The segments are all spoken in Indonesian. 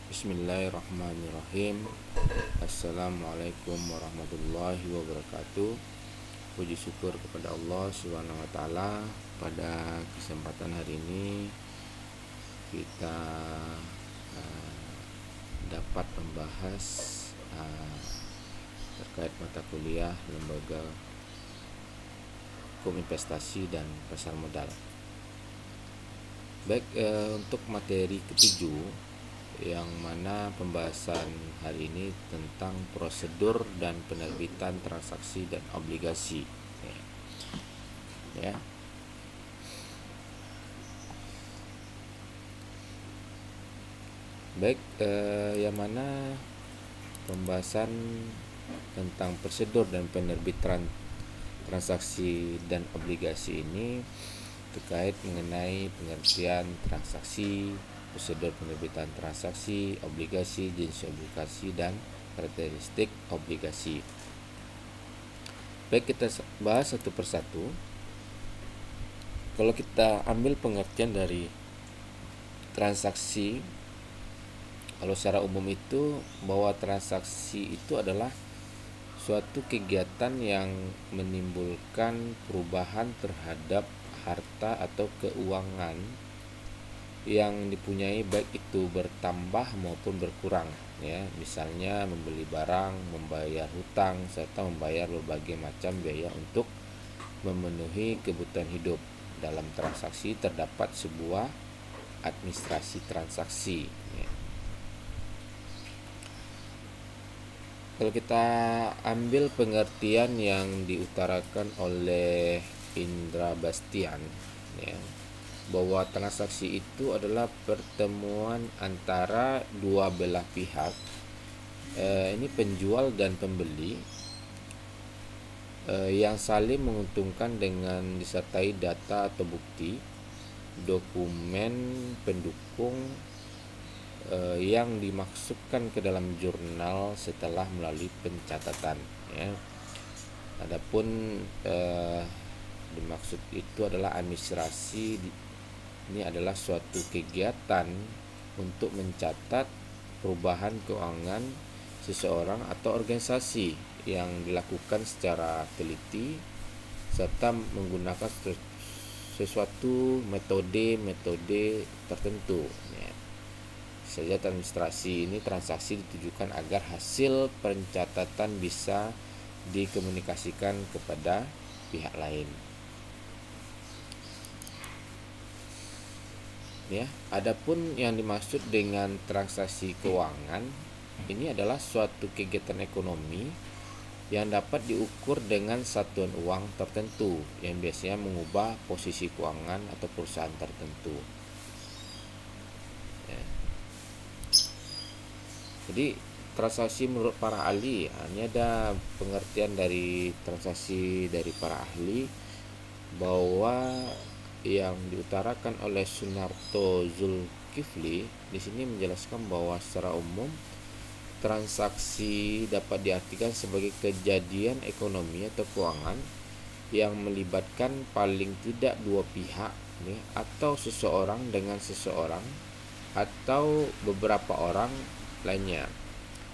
Bismillahirrahmanirrahim. Assalamualaikum warahmatullahi wabarakatuh. Puji syukur kepada Allah Subhanahu wa taala. Pada kesempatan hari ini kita dapat membahas terkait mata kuliah Lembaga Hukum Investasi dan Pasar Modal. Baik, untuk materi ketujuh, yang mana pembahasan hari ini tentang prosedur dan penerbitan transaksi dan obligasi, ya. Baik, yang mana pembahasan tentang prosedur dan penerbitan transaksi dan obligasi ini terkait mengenai pengertian transaksi, prosedur penerbitan transaksi, obligasi, jenis obligasi, dan karakteristik obligasi. Baik, kita bahas satu persatu. Kalau kita ambil pengertian dari transaksi, kalau secara umum itu bahwa transaksi itu adalah suatu kegiatan yang menimbulkan perubahan terhadap harta atau keuangan yang dipunyai, baik itu bertambah maupun berkurang, ya. Misalnya membeli barang, membayar hutang, serta membayar berbagai macam biaya untuk memenuhi kebutuhan hidup. Dalam transaksi terdapat sebuah administrasi transaksi, ya. Kalau kita ambil pengertian yang diutarakan oleh Indra Bastian, ya, bahwa transaksi itu adalah pertemuan antara dua belah pihak, ini penjual dan pembeli, yang saling menguntungkan dengan disertai data atau bukti, dokumen pendukung yang dimasukkan ke dalam jurnal setelah melalui pencatatan, ya. Adapun dimaksud itu adalah administrasi. Ini adalah suatu kegiatan untuk mencatat perubahan keuangan seseorang atau organisasi yang dilakukan secara teliti serta menggunakan sesuatu metode tertentu, ya. Saja administrasi ini transaksi ditujukan agar hasil pencatatan bisa dikomunikasikan kepada pihak lain, ya. Adapun yang dimaksud dengan transaksi keuangan ini adalah suatu kegiatan ekonomi yang dapat diukur dengan satuan uang tertentu yang biasanya mengubah posisi keuangan atau perusahaan tertentu, ya. Jadi transaksi menurut para ahli, ini ada pengertian dari transaksi dari para ahli bahwa yang diutarakan oleh Sunarto Zulkifli di sini menjelaskan bahwa secara umum transaksi dapat diartikan sebagai kejadian ekonomi atau keuangan yang melibatkan paling tidak dua pihak, nih, atau seseorang dengan seseorang atau beberapa orang lainnya.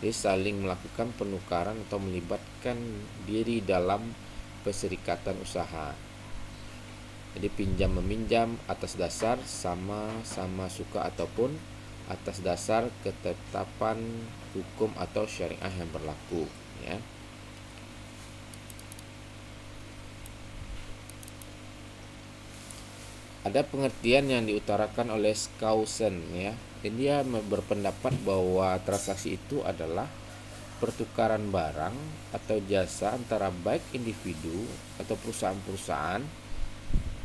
Jadi saling melakukan penukaran atau melibatkan diri dalam perserikatan usaha. Jadi pinjam meminjam atas dasar sama-sama suka ataupun atas dasar ketetapan hukum atau syariah yang berlaku, ya. Ada pengertian yang diutarakan oleh Skousen, ya. Dan dia berpendapat bahwa transaksi itu adalah pertukaran barang atau jasa antara baik individu atau perusahaan-perusahaan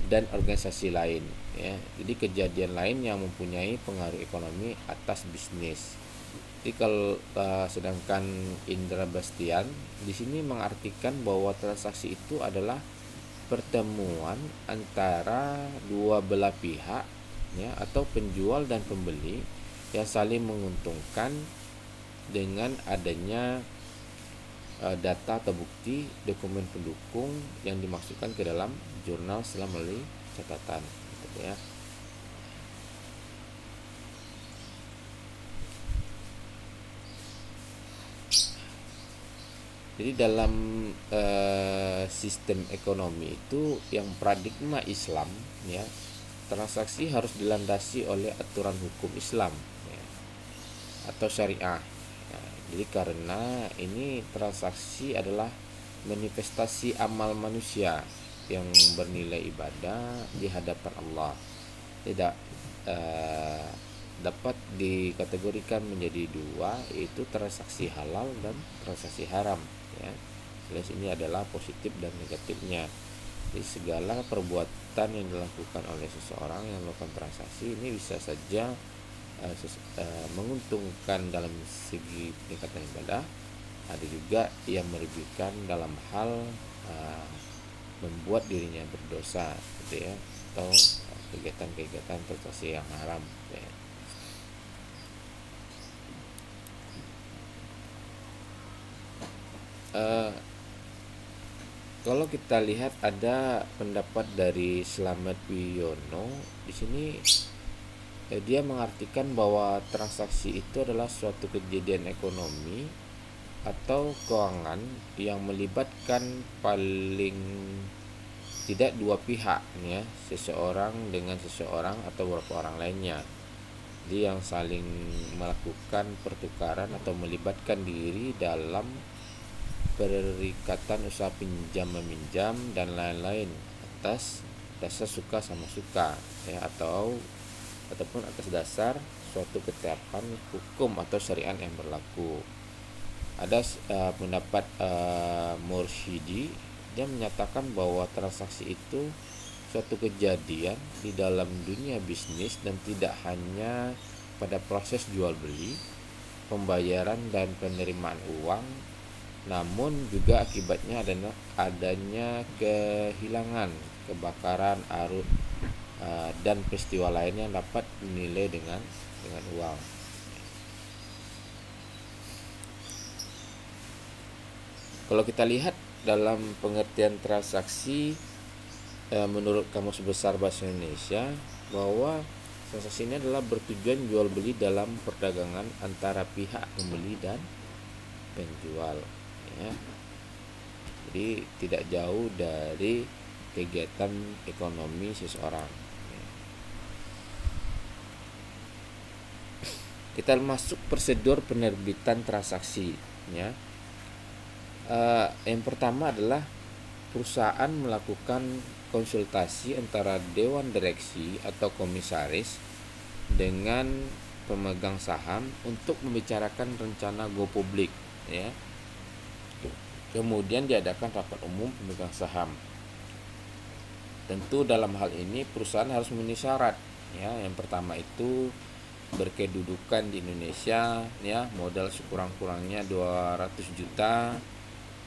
dan organisasi lain, ya. Jadi kejadian lain yang mempunyai pengaruh ekonomi atas bisnis. Jadi kalau sedangkan Indra Bastian di sini mengartikan bahwa transaksi itu adalah pertemuan antara dua belah pihak, ya, atau penjual dan pembeli yang saling menguntungkan dengan adanya data atau bukti, dokumen pendukung yang dimasukkan ke dalam jurnal setelah melalui catatan, gitu, ya. Jadi dalam sistem ekonomi itu yang paradigma Islam, ya, transaksi harus dilandasi oleh aturan hukum Islam, ya, atau syariah. Ya, jadi karena ini transaksi adalah manifestasi amal manusia yang bernilai ibadah di hadapan Allah, tidak dapat dikategorikan menjadi dua, yaitu transaksi halal dan transaksi haram, ya. Jelas ini adalah positif dan negatifnya. Di segala perbuatan yang dilakukan oleh seseorang yang melakukan transaksi ini bisa saja menguntungkan dalam segi peningkatan ibadah, ada juga yang merugikan dalam hal membuat dirinya berdosa, gitu ya, atau kegiatan-kegiatan transaksi yang haram, ya. Kalau kita lihat ada pendapat dari Slamet Wiono di sini, dia mengartikan bahwa transaksi itu adalah suatu kejadian ekonomi atau keuangan yang melibatkan paling tidak dua pihak, ya, seseorang dengan seseorang atau beberapa orang lainnya. Dia yang saling melakukan pertukaran atau melibatkan diri dalam perikatan usaha pinjam meminjam dan lain-lain atas dasar suka sama suka, ya, ataupun atas dasar suatu ketetapan hukum atau syariat yang berlaku. Ada pendapat Mursyidi, dia menyatakan bahwa transaksi itu suatu kejadian di dalam dunia bisnis dan tidak hanya pada proses jual beli, pembayaran dan penerimaan uang, namun juga akibatnya adanya kehilangan, kebakaran, arus, dan peristiwa lainnya yang dapat dinilai dengan uang. Kalau kita lihat dalam pengertian transaksi menurut Kamus Besar Bahasa Indonesia, bahwa transaksi ini adalah bertujuan jual beli dalam perdagangan antara pihak pembeli dan penjual, ya. Jadi tidak jauh dari kegiatan ekonomi seseorang, ya. Kita masuk prosedur penerbitan transaksi, ya. Yang pertama adalah perusahaan melakukan konsultasi antara dewan direksi atau komisaris dengan pemegang saham untuk membicarakan rencana go publik, ya. Kemudian diadakan rapat umum pemegang saham. Tentu dalam hal ini perusahaan harus memenuhi syarat, ya. Yang pertama itu berkedudukan di Indonesia, ya, modal sekurang-kurangnya 200 juta,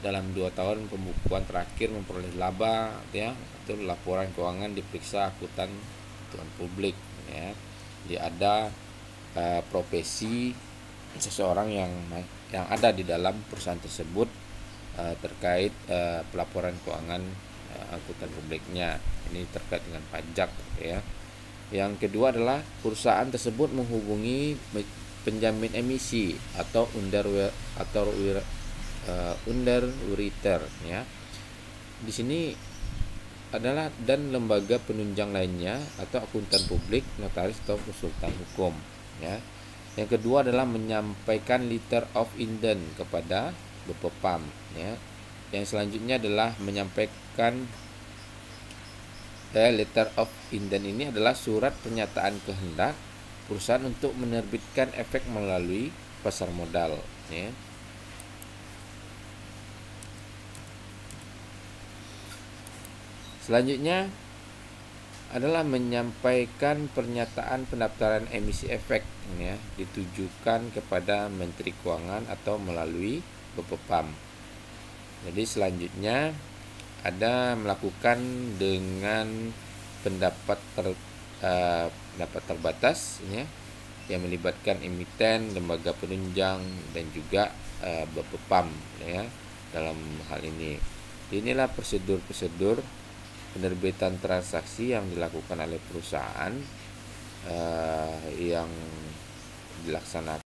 dalam 2 tahun pembukuan terakhir memperoleh laba, ya, itu laporan keuangan diperiksa akuntan publik, ya. Jadi ada profesi seseorang yang ada di dalam perusahaan tersebut terkait pelaporan keuangan akuntan publiknya. Ini terkait dengan pajak, ya. Yang kedua adalah perusahaan tersebut menghubungi penjamin emisi atau underwriter, ya. Di sini adalah dan lembaga penunjang lainnya atau akuntan publik, notaris atau konsultan hukum, ya. Yang kedua adalah menyampaikan letter of intent kepada BPOM, ya. Yang selanjutnya adalah menyampaikan letter of intent ini adalah surat pernyataan kehendak perusahaan untuk menerbitkan efek melalui pasar modal, ya. Selanjutnya adalah menyampaikan pernyataan pendaftaran emisi efek, ya, ditujukan kepada Menteri Keuangan atau melalui BPOM. Jadi selanjutnya ada melakukan dengan pendapat terbatas, ya, yang melibatkan emiten, lembaga penunjang dan juga BPOM, ya, dalam hal ini. Inilah prosedur-prosedur penerbitan transaksi yang dilakukan oleh perusahaan yang dilaksanakan